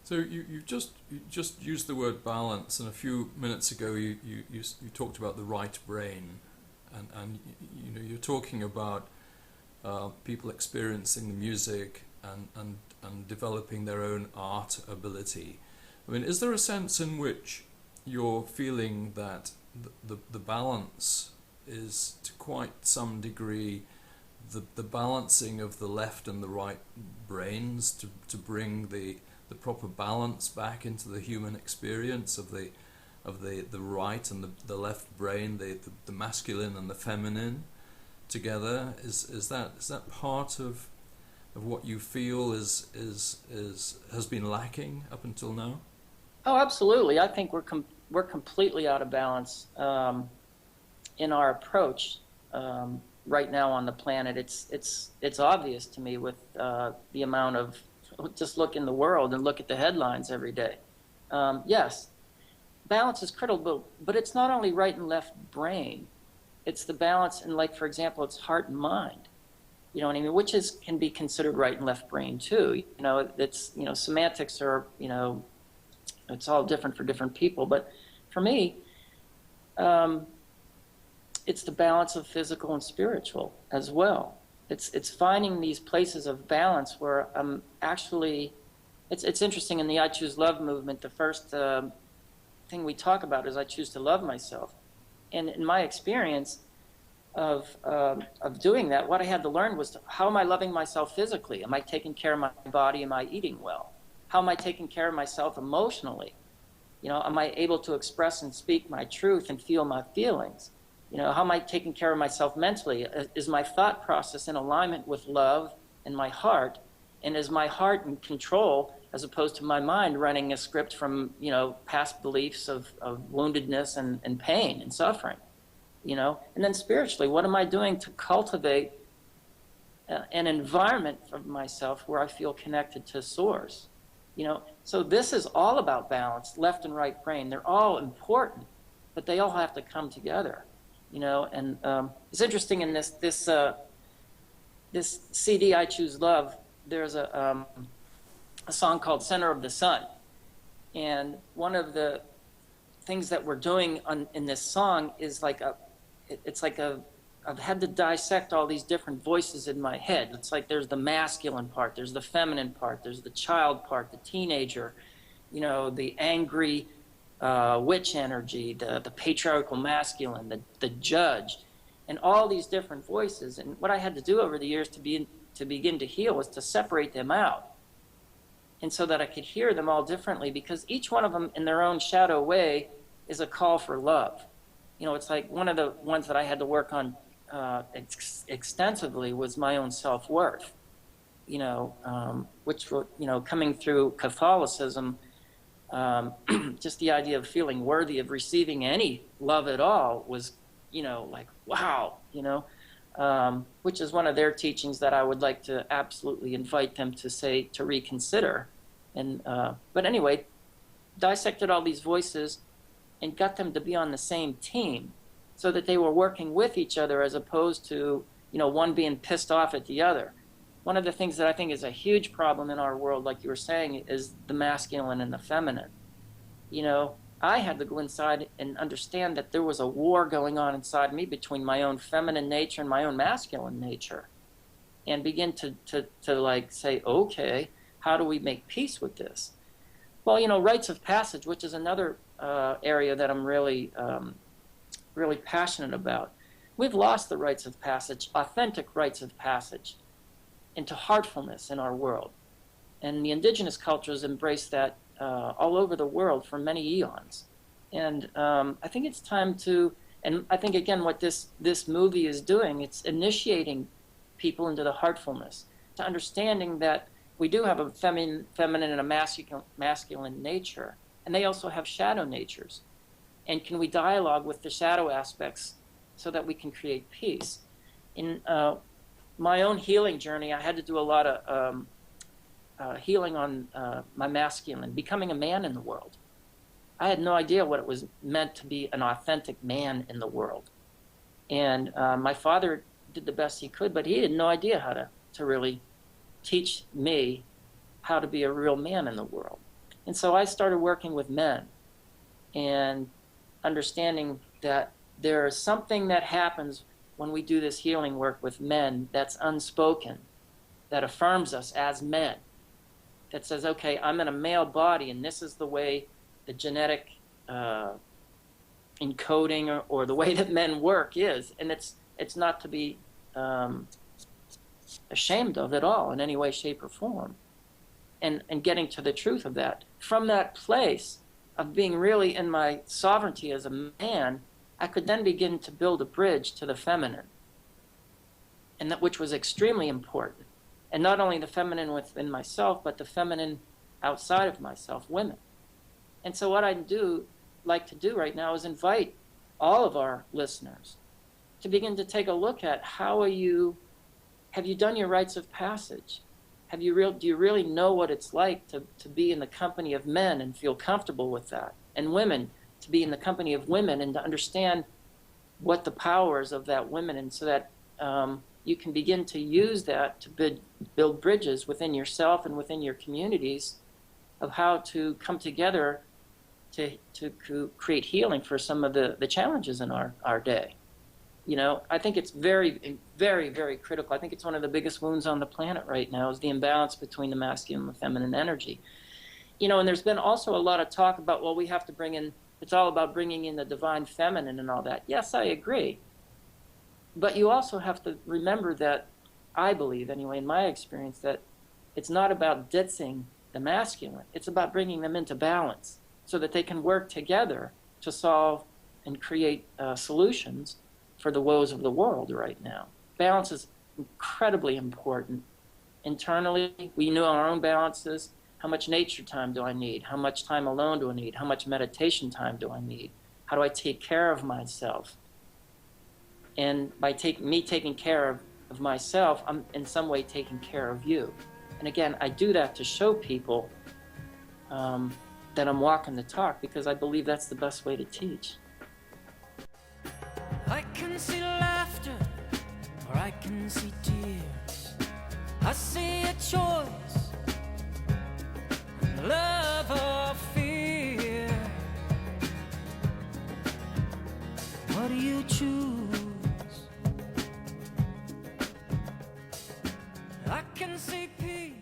So you just used the word balance, and a few minutes ago you talked about the right brain, and you're talking about people experiencing the music and developing their own art ability. I mean, is there a sense in which you're feeling that the balance is to quite some degree the balancing of the left and the right brains to bring the proper balance back into the human experience of the right and the left brain, the masculine and the feminine together? Is that part of what you feel is has been lacking up until now? Oh, absolutely. I think we're completely out of balance in our approach right now on the planet. It's obvious to me with the amount of, just look in the world and look at the headlines every day. Yes, balance is critical, but it's not only right and left brain. It's the balance in, like, for example, it's heart and mind. You know what I mean? Which can be considered right and left brain too. It's, semantics are, it's all different for different people. But for me, it's the balance of physical and spiritual as well. It's finding these places of balance where I'm actually. It's interesting in the I Choose Love movement. The first thing we talk about is I choose to love myself, and in my experience of doing that, what I had to learn was how am I loving myself physically? Am I taking care of my body? Am I eating well? How am I taking care of myself emotionally? Am I able to express and speak my truth and feel my feelings? How am I taking care of myself mentally? Is my thought process in alignment with love and my heart? And is my heart in control as opposed to my mind running a script from, past beliefs of woundedness and pain and suffering? And then spiritually, what am I doing to cultivate an environment for myself where I feel connected to Source? So this is all about balance, left and right brain. They're all important, but they all have to come together. And it's interesting in this CD, I Choose Love. There's a song called "Center of the Sun," and one of the things that we're doing in this song is I've had to dissect all these different voices in my head. It's like there's the masculine part, there's the feminine part, there's the child part, the teenager, the angry witch energy, the patriarchal masculine, the judge, and all these different voices. And what I had to do over the years to begin to heal was to separate them out, and so that I could hear them all differently, because each one of them in their own shadow way is a call for love. It's like one of the ones that I had to work on extensively was my own self-worth, which, coming through Catholicism, just the idea of feeling worthy of receiving any love at all was, like, wow, which is one of their teachings that I would like to absolutely invite them to reconsider. And but anyway, dissected all these voices and got them to be on the same team so that they were working with each other as opposed to, one being pissed off at the other. One of the things that I think is a huge problem in our world, like you were saying, is the masculine and the feminine. I had to go inside and understand that there was a war going on inside me between my own feminine nature and my own masculine nature, and begin to like say, okay, how do we make peace with this? Well, rites of passage, which is another area that I'm really passionate about. We've lost the rites of passage, authentic rites of passage, into heartfulness in our world. And the indigenous cultures embrace that all over the world for many eons. And I think it's time to, and I think, again, what this movie is doing, it's initiating people into the heartfulness, to understanding that we do have a feminine and a masculine nature, and they also have shadow natures. And can we dialogue with the shadow aspects so that we can create peace? In my own healing journey, I had to do a lot of healing on my masculine, becoming a man in the world. I had no idea what it was meant to be an authentic man in the world. And my father did the best he could, but he had no idea how to really teach me how to be a real man in the world. And so I started working with men and understanding that there is something that happens when we do this healing work with men that's unspoken, that affirms us as men, that says, okay, I'm in a male body, and this is the way the genetic encoding or the way that men work is. And it's not to be ashamed of at all in any way, shape, or form. And getting to the truth of that. From that place of being really in my sovereignty as a man, I could then begin to build a bridge to the feminine, and that which was extremely important. And not only the feminine within myself, but the feminine outside of myself, women. And so what I'd like to do right now is invite all of our listeners to begin to take a look at have you done your rites of passage? Do you really know what it's like to be in the company of men and feel comfortable with that? And women, to be in the company of women and to understand what the powers of that women, and so that you can begin to use that to build bridges within yourself and within your communities of how to come together to create healing for some of the challenges in our day. You know, I think it's very, very, very critical. I think it's one of the biggest wounds on the planet right now is the imbalance between the masculine and the feminine energy. You know, and there's been also a lot of talk about, well, we have to it's all about bringing in the divine feminine and all that. Yes, I agree. But you also have to remember that, I believe anyway, in my experience, that it's not about ditching the masculine. It's about bringing them into balance so that they can work together to solve and create solutions for the woes of the world right now. Balance is incredibly important. Internally, we know our own balances. How much nature time do I need? How much time alone do I need? How much meditation time do I need? How do I take care of myself? And by taking care of myself, I'm in some way taking care of you. And again, I do that to show people that I'm walking the talk, because I believe that's the best way to teach. I can see laughter, or I can see tears. I see a choice, love or fear. What do you choose? I can see peace.